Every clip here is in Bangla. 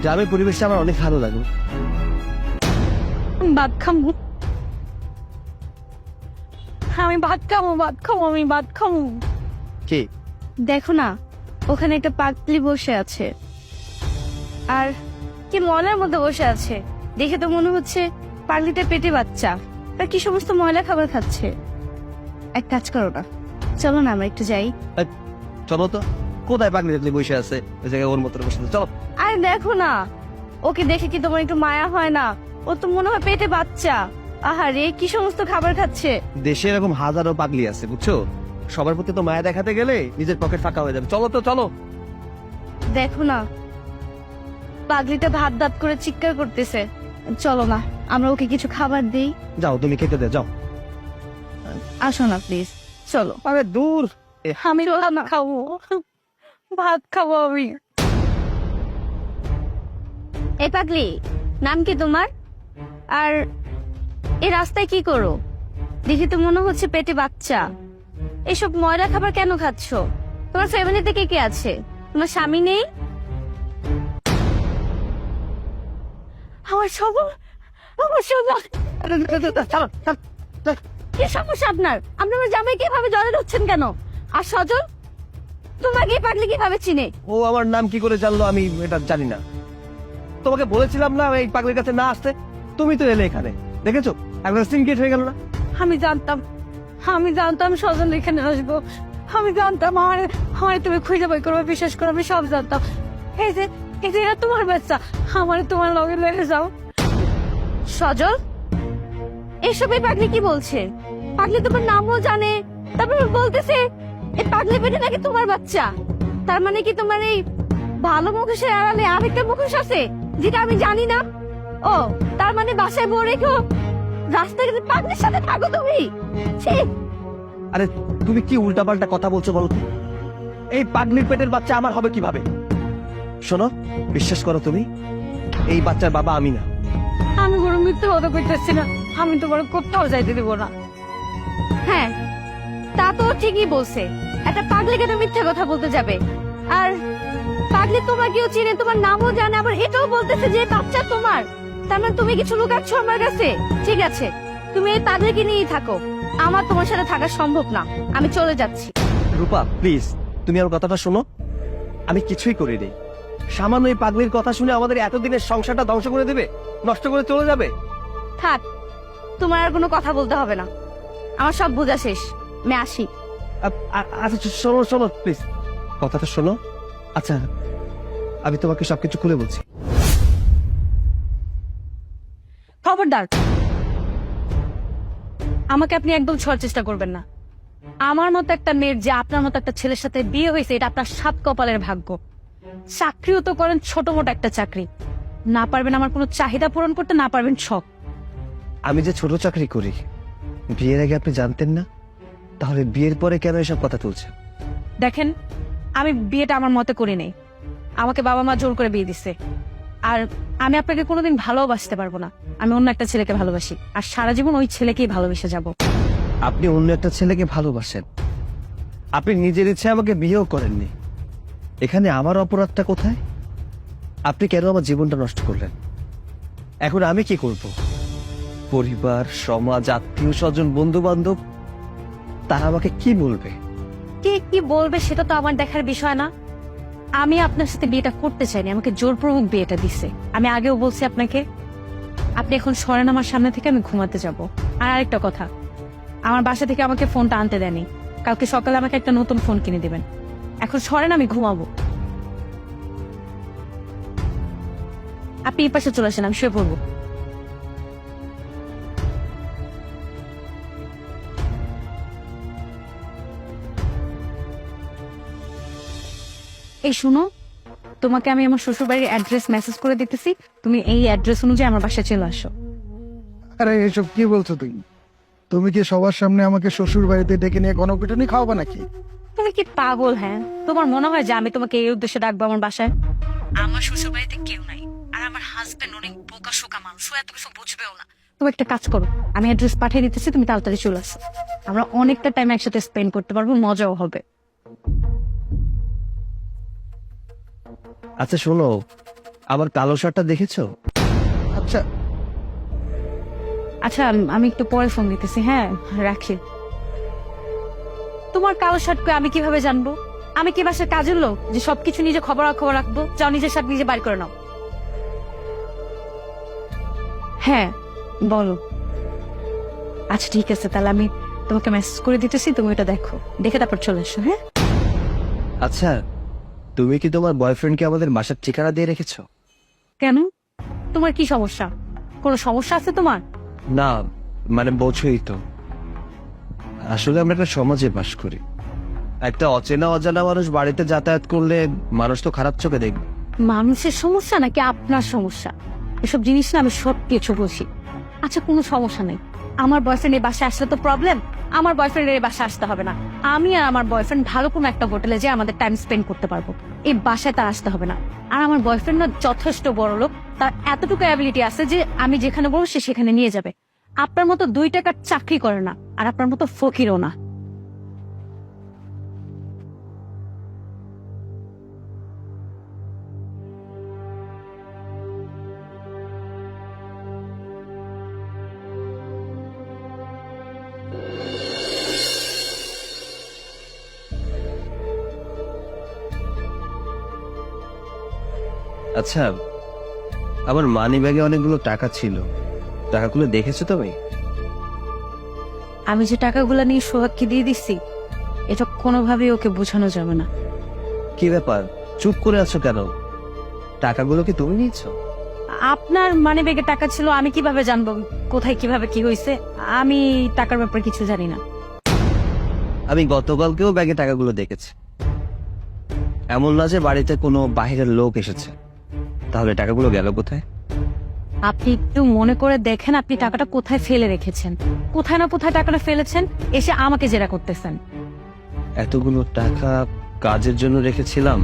গ্রামের পরিবেশটা আমার অনেক ভালো লাগে। ভাত খামু, আমি ভাত খামু, আমি ভাত খামু। কি দেখো না, ওখানে একটা পাগলি বসে আছে, আর কি ময়লার মধ্যে বসে আছে। দেখে তো মনে হচ্ছে পাগলিটা পেটে বাচ্চা, আর কি সমস্ত ময়লা খাবার খাচ্ছে। এক কাজ করো না, চলো না আমরা একটু যাই। চলো তো। কোথায় পাগলি টাগলি বসে আছে? ওই জায়গায় ওর মতো বসে আছে। চলো। আরে দেখো না, ওকে দেখে কি তোমার একটু মায়া হয় না? ও তো মনে হয় পেটে বাচ্চা। আহারে, কি সমস্ত খাবার খাচ্ছে। দেশে এরকম হাজারো পাগলি আছে, বুঝছো? সবার প্রতি তো মায়া দেখাতে গেলে নিজের পকেট ফাঁকা হয়ে যাবে। চলো তো, চলো। দেখো না, পাগলিটা ভাত দাঁত করে চিৎকার করতেছে। চলো না, আমরা ওকে কিছু খাবার দিই। যাও, তুমি খেতে দে, যাও। আসো না প্লিজ, চলো। আরে দূর। আমি ভাত খাবো, ভাত খাবো আমি। এই পাগলি, নাম কি তোমার? আর এই রাস্তায় কি করো? দেখি তো মনে হচ্ছে পেটে বাচ্চা। এসব ময়লা খাবার কেন খাচ্ছো? তোমার ফ্যামিলিতে কে কে আছে? তোমার স্বামী নেই? আমার সবল, আমার সবল। কি সমস্যা আপনার? আপনি আমার জামাই কিভাবে জড়ে ধরছেন কেন? আর সজল, তোমাকে এই পাগলি কিভাবে চিনে? ও আমার নাম কি করে জানলো আমি এটা জানি না। তোমাকে বলেছিলাম না এই পাগলির কাছে না আসতে? তুমি তো এলে এখানে, দেখেছো? একবার সিনকেট হয়ে গেল না? আমি জানতাম, আমি জানতাম সজল এখানে আসবো। আমি জানতাম আমার আমার তুমি খুঁজে বই করবে, বিশ্বাস করো আমি সব জানতাম। এই যে এরা তোমার বাচ্চা, আমার তোমার লগে লেগে যাও। সজল, এসব এই পাগলি কি বলছে? পাগলি তোমার নামও জানে, তারপর বলতেছে এই পাগলি পেটে নাকি তোমার বাচ্চা। তার মানে কি তোমার এই ভালো মুখোশের আড়ালে আরেকটা মুখোশ আছে যেটা আমি জানি না? ও, তার মানে বাসায় বউ রেখো রাস্তায় পাগলির সাথে থাকো তুমি? ছি! আরে তুমি কি উল্টাপাল্টা কথা বলছো বলো তো? এই পাগলির পেটের বাচ্চা আমার হবে কিভাবে? শোনো, বিশ্বাস করো, তুমি এই বাচ্চার বাবা আমি না। আমি কোনো মিথ্যে কথা কইতেছি না, আমি তোমার কোথাও যাইতে দেবো না। হ্যাঁ, তা তো ও ঠিকই বলছে। একটা পাগলি কেন মিথ্যে কথা বলতে যাবে? আর পাগলি তোমাকেও চিনে, তোমার নামও জানে, আবার এটাও বলতেছে যে বাচ্চা তোমার। তার মানে তুমি কিছু লুকাচ্ছ আমার কাছে। ঠিক আছে, তুমি এই পাগলিকে নিয়েই থাকো, আমার তোমার সাথে থাকা সম্ভব না। আমি চলে যাচ্ছি। রূপা প্লিজ, তুমি আমার কথাটা শোনো। আমি কিছুই করিনি। সামান্য এই পাগলির কথা শুনে আমাদের এতদিনের সংসারটা ধ্বংস করে দেবে, নষ্ট করে চলে যাবে। থাক, তোমার আর কোনো কথা বলতে হবে না, আমার সব বোঝা শেষ। আমি আসি। আচ্ছা শোনো শোনো প্লিজ, কথাটা শোনো। আচ্ছা, আমি তোমাকে সবকিছু খুলে বলছি। খবরদার, আমাকে আপনি একদম ছোঁয়ার চেষ্টা করবেন না। আমার মতো একটা মেয়ের যে আপনার মতো একটা ছেলের সাথে বিয়ে হয়েছে, এটা আপনার সাত কপালের ভাগ্য। চাকরিও তো করেন ছোট মোটো একটা চাকরি, না পারবেন আমার কোনো চাহিদা পূরণ করতে, না পারবেন শখ। আমি যে ছোট চাকরি করি, বিয়ের আগে আপনি জানতেন না? তাহলে বিয়ের পরে কেন এসব কথা তুলছেন? দেখেন, আমি বিয়েটা আমার মতে করি নেই, আমাকে বাবা মা জোর করে বিয়ে দিচ্ছে। আর আমি আপনাকে কোনোদিন ভালোবাসতে পারবো না। আমি অন্য একটা ছেলেকে ভালোবাসি, আর সারা জীবন ওই ছেলেকেই ভালোবেসে যাব। আপনি অন্য একটা ছেলেকে ভালোবাসেন? আপনি নিজের ইচ্ছে আমাকে বিয়েও করেননি। এখানে আমার অপরাধটা কোথায়? আপনি কেন আমার জীবনটা নষ্ট করলেন? এখন আমি কি করব? পরিবার, সমাজ, আত্মীয় স্বজন, বন্ধু বান্ধব, তারা আমাকে কি বলবে? কে কি বলবে সেটা তো আমার দেখার বিষয় না। আমি আপনার সাথে বিয়েটা করতে চাইনি, আমাকে জোরপূর্বক বিয়েটা দিছে। আমি আগেও বলছি আপনাকে, আপনি এখন সরেন আমার সামনে থেকে, আমি ঘুমাতে যাব। আর আরেকটা কথা, আমার বাসা থেকে আমাকে ফোনটা আনতে দেয়নি, কালকে সকালে আমাকে একটা নতুন ফোন কিনে দিবেন। এখন সরেন, আমি ঘুমাবো। আপনি এই পাশে চলে আসেন, আমি শুয়ে পড়বো। এই শুনো, তোমাকে আমি আমার শ্বশুর বাড়ির অ্যাড্রেস মেসেজ করে দিতেছি, তুমি এই অ্যাড্রেস অনুযায়ী আমার বাসায় চলে আসো। আরে এসব কি বলছো তুমি? তুমি কি সবার সামনে আমাকে শ্বশুর বাড়িতে ডেকে নিয়ে গণপিটুনি খাওয়াবা নাকি? তুমি কি পাগল? হ্যাঁ, তোমার মনে হয় যে আমি তোমাকে এই উদ্দেশ্যে ডাকবো আমার বাসায়? আমার শ্বশুর বাড়িতে কেউ নাই, আর আমার হাজবেন্ড অনেক বোকা শোকা মানুষ, ও এত কিছু বুঝবেও না। তুমি একটা কাজ করো, আমি অ্যাড্রেস পাঠিয়ে দিতেছি, তুমি তাড়াতাড়ি চলে আসো। আমরা অনেকটা টাইম একসাথে স্পেন্ড করতে পারবো, মজাও হবে। আচ্ছা শোনো, আমার কালো শার্টটা দেখেছো? আচ্ছা আচ্ছা আমি একটু পরে ফোন দিতেছি, হ্যাঁ রাখি। তোমার কালো শার্টকে আমি কিভাবে জানবো? আমি কি বাসার কাজের লোক যে সবকিছু নিজে খবর রাখবো? যাও নিজের শার্ট নিজে বাইর করে নাও। হ্যাঁ বলো। আচ্ছা ঠিক আছে, তাহলে আমি তোমাকে মেসেজ করে দিতেছি, তুমি ওটা দেখো, দেখে তারপর চলে এসো। হ্যাঁ আচ্ছা, তুমি কি তোমার বয়ফ্রেন্ডকে আমাদের বাসার ঠিকানা দিয়ে রেখেছো? কেন? তোমার কি সমস্যা? কোনো সমস্যা আছে তোমার? না, মানে বোঝোই তো, আসলে আমরা একটা সমাজে বাস করি। একটা অচেনা অজানা মানুষ বাড়িতে যাতায়াত করলে মানুষ তো খারাপ চোখে দেখবে। মানুষের সমস্যা নাকি আপনার সমস্যা? এসব জিনিস না আমি সব কিছু বুঝি। আচ্ছা কোনো সমস্যা নেই, আমার বয়ফ্রেন্ড এই বাসায় আসলে তো প্রবলেম। আমার বয়ফ্রেন্ডের এই বাসায় আসতে হবে না। আমি আর আমার বয়ফ্রেন্ড ভালো কোনো একটা হোটেলে যেয়ে আমাদের টাইম স্পেন্ড করতে পারবো। এই বাসায় তার আসতে হবে না। আর আমার বয়ফ্রেন্ড না যথেষ্ট বড় লোক, তার এতটুকু অ্যাবিলিটি আছে যে আমি যেখানে বলবো সে সেখানে নিয়ে যাবে। আপনার মতো 2 টাকার চাকরি করে না, আর আপনার মতো ফকিরও না। আচ্ছা, আমার মানি ব্যাগে অনেকগুলো টাকা ছিল, টাকাগুলো দেখেছো তুমি? আমি যে টাকাগুলো নিয়ে সোহাগকে দিয়ে দিচ্ছি, এটা কোনোভাবেই ওকে বোঝানো যাবে না। কি ব্যাপার, চুপ করে আছো কেন? টাকাগুলো কি তুমি নিয়েছো? আপনার মানি ব্যাগে টাকা ছিল, আমি কিভাবে জানবো কোথায় কিভাবে কি হয়েছে? আমি টাকার ব্যাপারে কিছু জানি না। আমি গতকালকেও ব্যাগে টাকাগুলো দেখেছি। এমন না যে বাড়িতে কোনো বাইরের লোক এসেছে, তাহলে টাকাগুলো গেল কোথায়? আপনি একটু মনে করে দেখেন আপনি টাকাটা কোথায় ফেলে রেখেছেন। কোথায় না কোথায় টাকাটা ফেলেছেন, এসে আমাকে জেরা করতেছেন। এতগুলো টাকা কাজের জন্য রেখেছিলাম।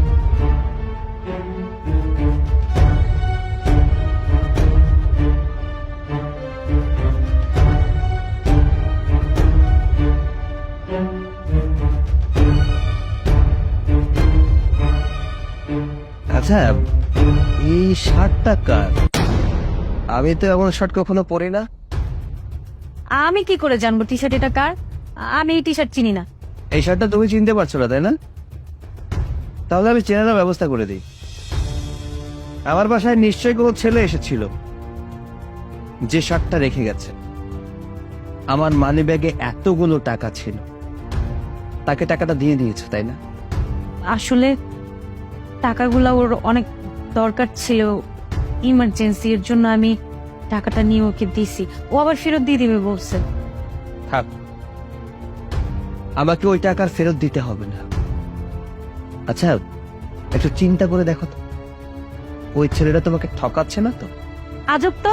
আচ্ছা, এই শার্টটা কার? আমি তো এমন শার্ট কখনো পরি না। আমি কি করে জানবো টি শার্ট এটা কার? আমি এই টি শার্ট চিনি না। এই শার্টটা তুমি চিনতে পারছো না, তাই না? তাহলে আমি চেনার ব্যবস্থা করে দিই। আমার বাসায় নিশ্চয়ই কোনো ছেলে এসেছিল যে শার্টটা রেখে গেছে। আমার মানি ব্যাগে এতগুলো টাকা ছিল, তাকে টাকাটা দিয়ে দিয়েছে, তাই না? আসলে টাকাগুলো ওর অনেক দরকার ছিল, ইমার্জেন্সি, এর জন্য আমি টাকাটা নিয়ে ওকে দিছি। ও আবার ফেরত দিয়ে দিবে বলছে। থাক, আমাকে ওই টাকার ফেরত দিতে হবে না। আচ্ছা, একটু চিন্তা করে দেখো তো, ওই ছেলেটা তোমাকে ঠকাচ্ছে না তো? আজব তো,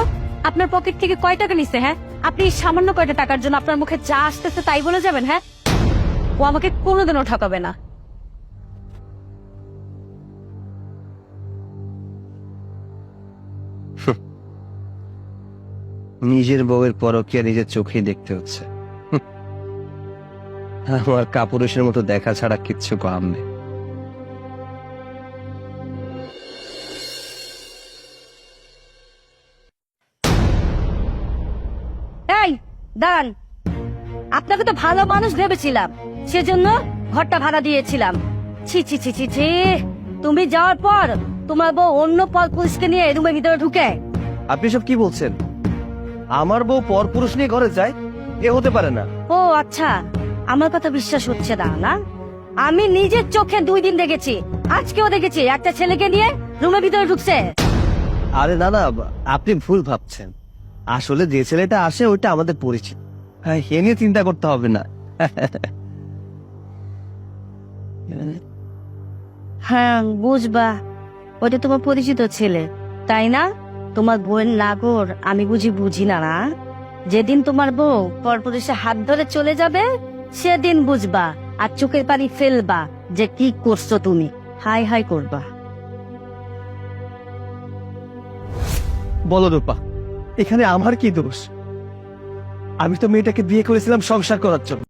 আপনার পকেট থেকে কয় টাকা নিছে? হ্যাঁ, আপনি এই সামান্য কয়টা টাকার জন্য আপনার মুখে যা আসতেছে তাই বলে যাবেন? হ্যাঁ, ও আমাকে কোনোদিনও ঠকাবে না। নিজের বউয়ের পরকীয়া নিজের চোখেই দেখতে হচ্ছে। আমার কাপুরুষের মতো দেখা ছাড়া কিচ্ছু কাম নেই। এই দাঁড়ান, আপনাকে তো ভালো মানুষ ভেবেছিলাম, সেজন্য ঘরটা ভাড়া দিয়েছিলাম। ছি ছি ছি ছি ছি, তুমি যাওয়ার পর তোমার বউ অন্য পুলিশকে নিয়ে রুমের ভিতরে ঢুকে। আপনি সব কি বলছেন? আমার বউ পরপুরুষ নিয়ে ঘরে যায়? এ হতে পারে না। ও আচ্ছা, আমার কথা বিশ্বাস হচ্ছে না না? আমি নিজের চোখে 2 দিন দেখেছি, আজকেও দেখেছি একটা ছেলেকে নিয়ে রুমের ভিতরে ঢুকছে। আরে না না, আপনি ভুল ভাবছেন। আসলে যে ছেলেটা আসে ওইটা আমাদের পরিচিত। হ্যাঁ, এ নিয়ে চিন্তা করতে হবে না। হ্যাঁ বুঝবা, ওটা তোমার পরিচিত ছেলে তাই না? তোমার বউয়ের নাগর আমি বুঝি না না? যেদিন তোমার বউ পরপুরুষে হাত ধরে চলে যাবে সেদিন বুঝবা, আর চোখের পানি ফেলবা যে কি করছো তুমি, হাই হাই করবা। বলো রূপা, এখানে আমার কি দোষ? আমি তো মেয়েটাকে বিয়ে করেছিলাম সংসার করার জন্য।